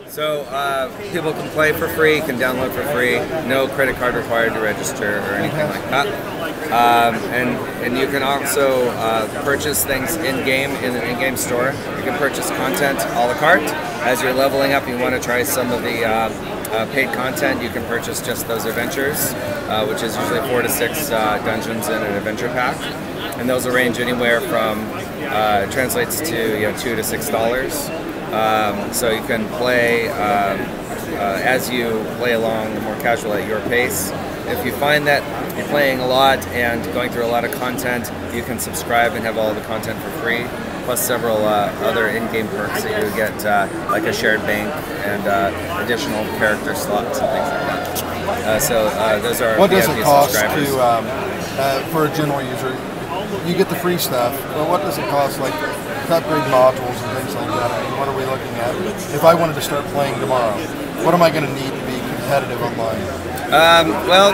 So people can play for free, can download for free, no credit card required to register or anything like that. And you can also purchase things in-game in the in-game store. You can purchase content a la carte. As you're leveling up, you want to try some of the paid content, you can purchase just those adventures, which is usually 4 to 6 dungeons in an adventure pack. And those will range anywhere from, it translates to $2 to $6. So you can play as you play along, more casual at your pace. If you find that you're playing a lot and going through a lot of content, you can subscribe and have all the content for free, plus several other in-game perks that you get, like a shared bank and additional character slots and things like that. So those are what does VIP it cost subscribers. To, for a general user? You get the free stuff, but what does it cost, like, to upgrade modules and things like that? I mean, what are we looking at? If I wanted to start playing tomorrow, what am I going to need to be competitive online? Well,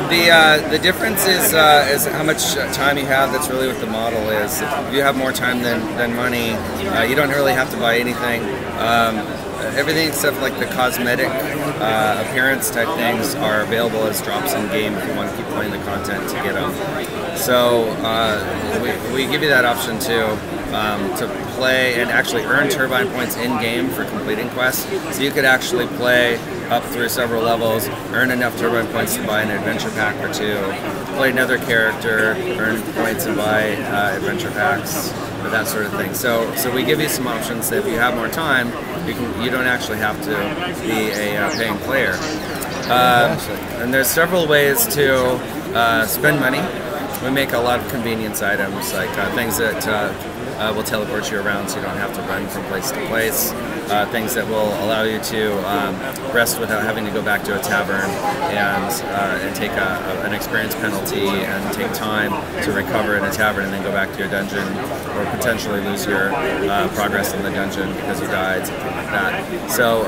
the difference is how much time you have. That's really what the model is. If you have more time than money, you don't really have to buy anything. Everything except like the cosmetic appearance type things are available as drops in game if you want to keep playing the content to get them. So we give you that option too. To play and actually earn turbine points in-game for completing quests. So you could actually play up through several levels, earn enough turbine points to buy an adventure pack or two, play another character, earn points and buy adventure packs, or that sort of thing. So we give you some options that if you have more time, you don't actually have to be a paying player. And there's several ways to spend money. We make a lot of convenience items, like things that will teleport you around so you don't have to run from place to place. Things that will allow you to rest without having to go back to a tavern and take an experience penalty and take time to recover in a tavern and then go back to your dungeon, or potentially lose your progress in the dungeon because you died, something like that. So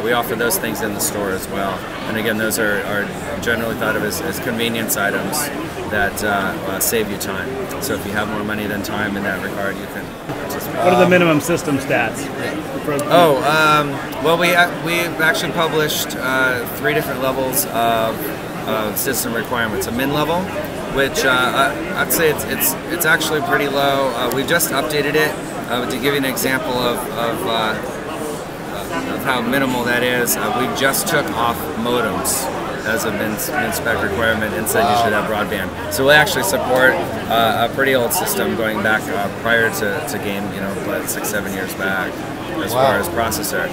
we offer those things in the store as well. And again, those are generally thought of as convenience items that save you time. So if you have more money than time in that regard, you can participate. What are the minimum system stats? Well, we've actually published 3 different levels of system requirements. A min level, which I'd say it's actually pretty low. We've just updated it to give you an example of how minimal that is. We just took off modems as a min-spec requirement and said you should have broadband. So we actually support a pretty old system going back prior to game, but 6-7 years back as far as processor.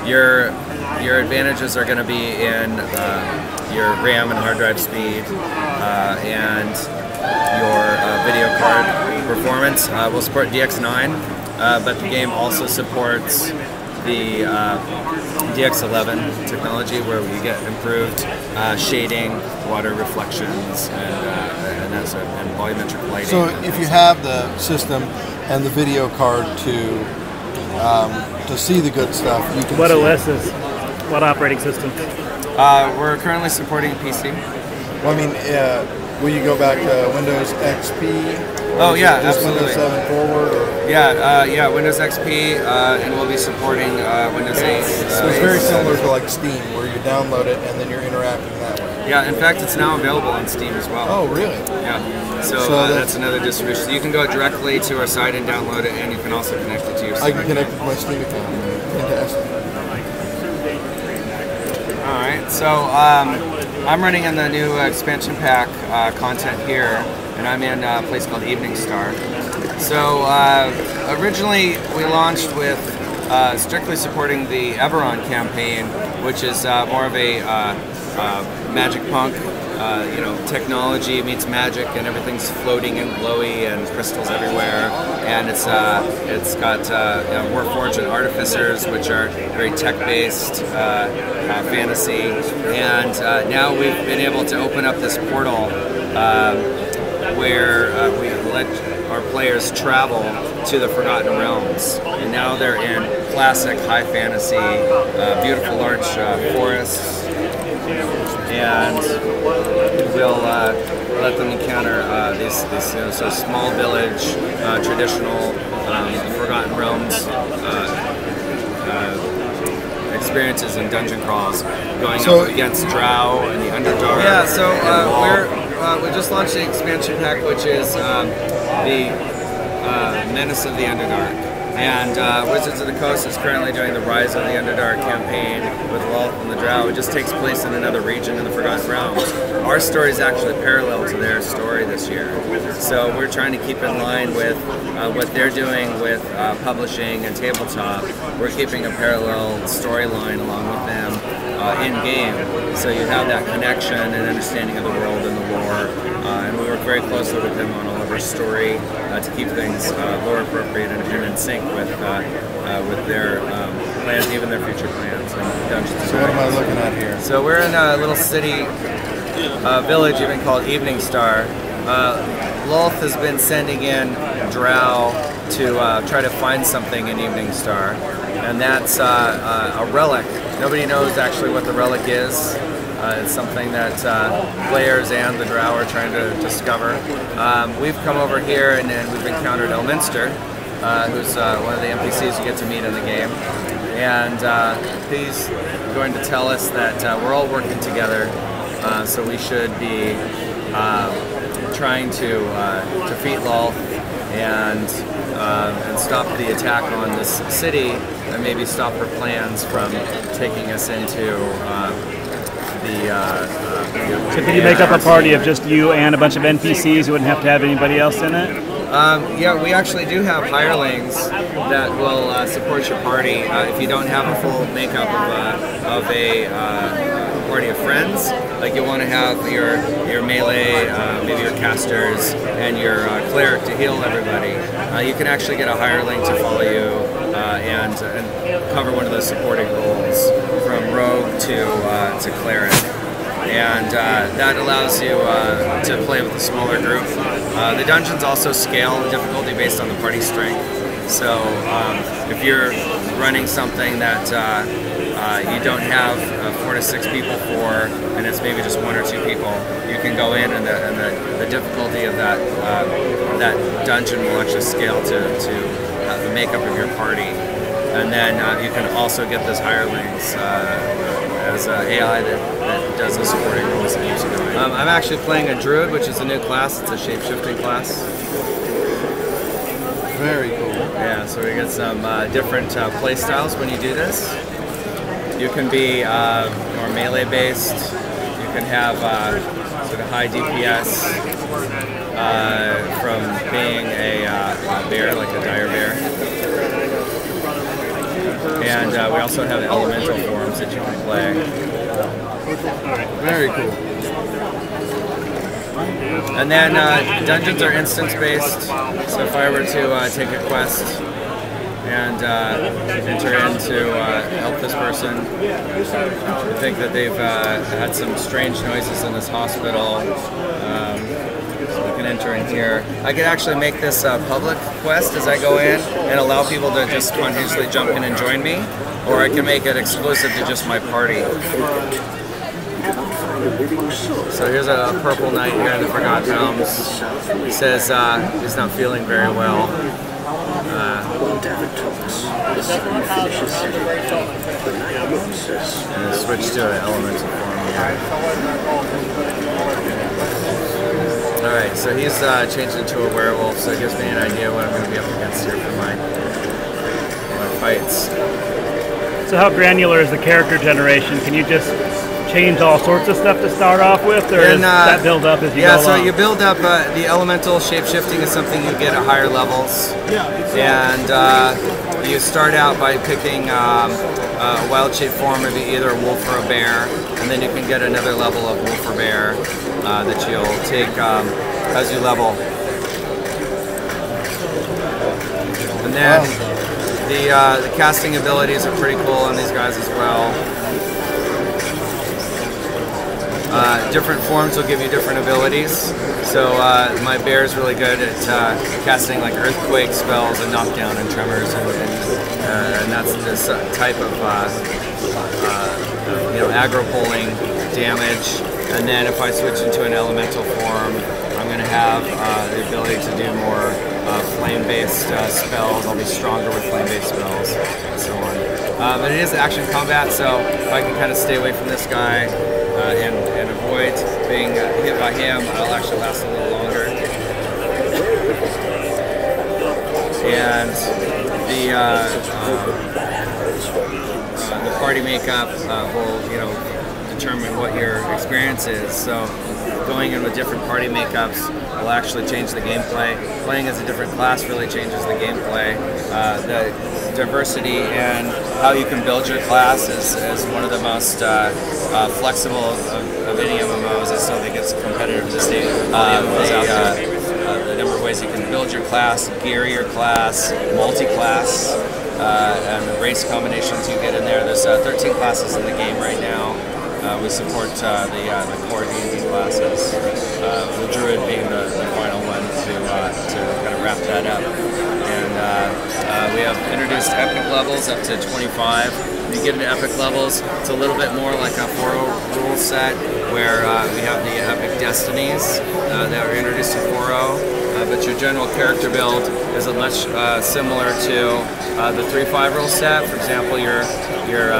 Your advantages are going to be in your RAM and hard drive speed and your video card performance. We'll support DX9, but the game also supports the DX11 technology, where we get improved shading, water reflections, and volumetric lighting. So if you have the system and the video card to see the good stuff, you can. What OSs? What operating system? We're currently supporting PC. Well, I mean, will you go back to Windows XP? Oh yeah, just absolutely. Windows 7 forward? Or? Yeah, Windows XP, and we'll be supporting Windows 8. So it's very similar to like Steam, where you download it and then you're interacting that way. Yeah, in fact, it's now available on Steam as well. Oh, really? Yeah. So that's another distribution. So you can go directly to our site and download it, and you can also connect it to your Steam I can connect it to my Steam account. Fantastic. All right. So I'm running in the new expansion pack content here, and I'm in a place called Evening Star. So originally we launched with strictly supporting the Everon campaign, which is more of a magic punk, technology meets magic, and everything's floating and glowy and crystals everywhere. And it's got Warforged and Artificers, which are very tech-based fantasy. And now we've been able to open up this portal where we let our players travel to the Forgotten Realms, and now they're in classic high fantasy, beautiful large forests, and we'll let them encounter these sort of small village, traditional Forgotten Realms experiences in dungeon crawls, going up against Drow and the Underdark. Yeah, so we just launched the expansion pack, which is the Menace of the Underdark. And Wizards of the Coast is currently doing the Rise of the Underdark campaign with Lolth and the Drow. It just takes place in another region in the Forgotten Realms. Our story is actually parallel to their story this year. So we're trying to keep in line with what they're doing with publishing and tabletop. We're keeping a parallel storyline along with them in-game. So you have that connection and understanding of the world and the lore. And we work very closely with them on all of our story to keep things lore appropriate and in sync with their plans, even their future plans and Dungeons. So what am I looking at here? So we're in a little city village even called Evening Star. Lolth has been sending in Drow to try to find something in Evening Star, and that's a relic. Nobody knows actually what the relic is. It's something that players and the Drow are trying to discover. We've come over here and we've encountered Elminster, who's one of the NPCs you get to meet in the game. And he's going to tell us that we're all working together, so we should be trying to defeat Lolth and stop the attack on this city, and maybe stop her plans from taking us into So can you make up a party of just you and a bunch of NPCs? You wouldn't have to have anybody else in it? Yeah, we actually do have hirelings that will support your party. If you don't have a full makeup of a party of friends, like you want to have your melee, maybe your casters, and your cleric to heal everybody, you can actually get a hireling to follow you and cover one of those supporting roles, from rogue to cleric. And that allows you to play with a smaller group. The dungeons also scale the difficulty based on the party strength. So if you're running something that you don't have 4 to 6 people for, and it's maybe just 1 or 2 people, you can go in, and the difficulty of that dungeon will actually scale to the makeup of your party. And then you can also get those hirelings as AI that does the supporting roles that keeps you going. I'm actually playing a druid, which is a new class. It's a shape-shifting class. Very cool. Yeah, so we get some different play styles when you do this. You can be more melee-based. You can have sort of high DPS from being a bear, like a dire bear. And we also have elemental forms that you can play. Very cool. And then dungeons are instance-based, so if I were to take a quest and enter in to help this person, I think that they've had some strange noises in this hospital, so we can enter in here. I could actually make this a public quest as I go in and allow people to just spontaneously jump in and join me, or I can make it exclusive to just my party. So here's a purple knight here in the Forgotten Realms. He says he's not feeling very well. And switch to an elemental form here. Alright, so he's changed into a werewolf, so it gives me an idea what I'm going to be up against here for my fights. So how granular is the character generation? Can you just change all sorts of stuff to start off with, or does that build up as you go along? Yeah, so you build up, the elemental shape-shifting is something you get at higher levels. And you start out by picking a wild shape form of either a wolf or a bear, and then you can get another level of wolf or bear that you'll take as you level. And then the casting abilities are pretty cool on these guys as well. Different forms will give you different abilities. So my bear is really good at casting like earthquake spells and knockdown and tremors, and that's this type of aggro pulling damage. And then if I switch into an elemental form, I'm going to have the ability to do more flame-based spells. I'll be stronger with flame-based spells, and so on. But it is action combat, so if I can kind of stay away from this guy and avoid being hit by him, I'll actually last a little longer. And the party makeup will determine what your experience is. So going in with different party makeups will actually change the gameplay. Playing as a different class really changes the gameplay. The diversity and how you can build your class is one of the most flexible of any MMOs. It's something that's competitive to state the number of ways you can build your class, gear your class, multi-class, and the race combinations you get in there. There's 13 classes in the game right now. We support the core D&D classes, the Druid being the final one to kind of wrap that up. And we have introduced epic levels up to 25. When you get into epic levels, it's a little bit more like a 4.0 rule set, where we have the epic destinies that were introduced in 4.0. But your general character build is much similar to the 3.5 rule set. For example, your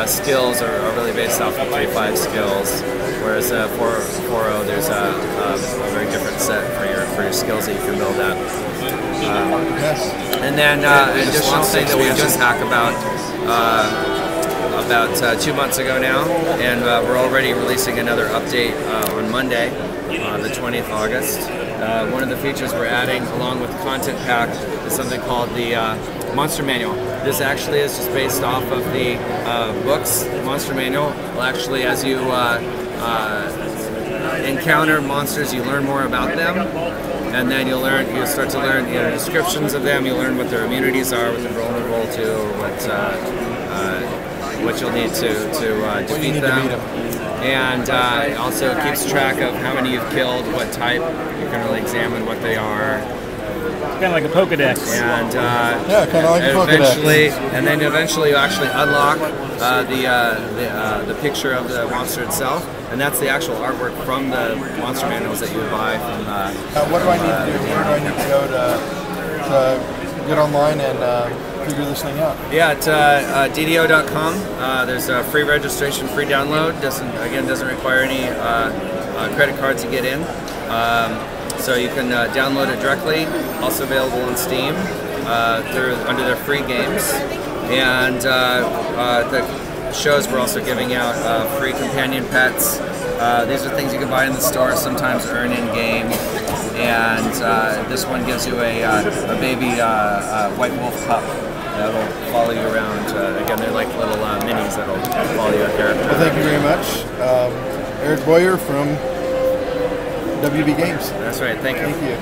skills are really based off of 3.5 skills, whereas 4.0 there's a very different set for your skills that you can build up. And then an additional thing that we just talked about 2 months ago now, and we're already releasing another update on Monday, the 20th of August. One of the features we're adding along with the content pack is something called the Monster Manual. This actually is just based off of the books. Monster Manual will actually, as you encounter monsters, you learn more about them, and then you'll start to learn descriptions of them. You'll learn what their immunities are, what they're vulnerable to, what you'll need to defeat them. And it also keeps track of how many you've killed, what type. You can really examine what they are. Kind of like a Pokedex. And yeah, kind of like a Pokedex. And then eventually you actually unlock the picture of the monster itself, and that's the actual artwork from the monster manuals that you would buy from. What do I need to do? Where do I need to go to get online and figure this thing out? Yeah, at ddo.com. There's a free registration, free download. Doesn't require any credit cards to get in. So you can download it directly. Also available on Steam under their free games. And the shows we're also giving out free companion pets. These are things you can buy in the store, sometimes earn in game. And this one gives you a baby white wolf pup that'll follow you around. Again, they're like little minis that'll follow your character. Well, thank you very much. Eric Boyel from WB Games. That's right. Thank you. Thank you.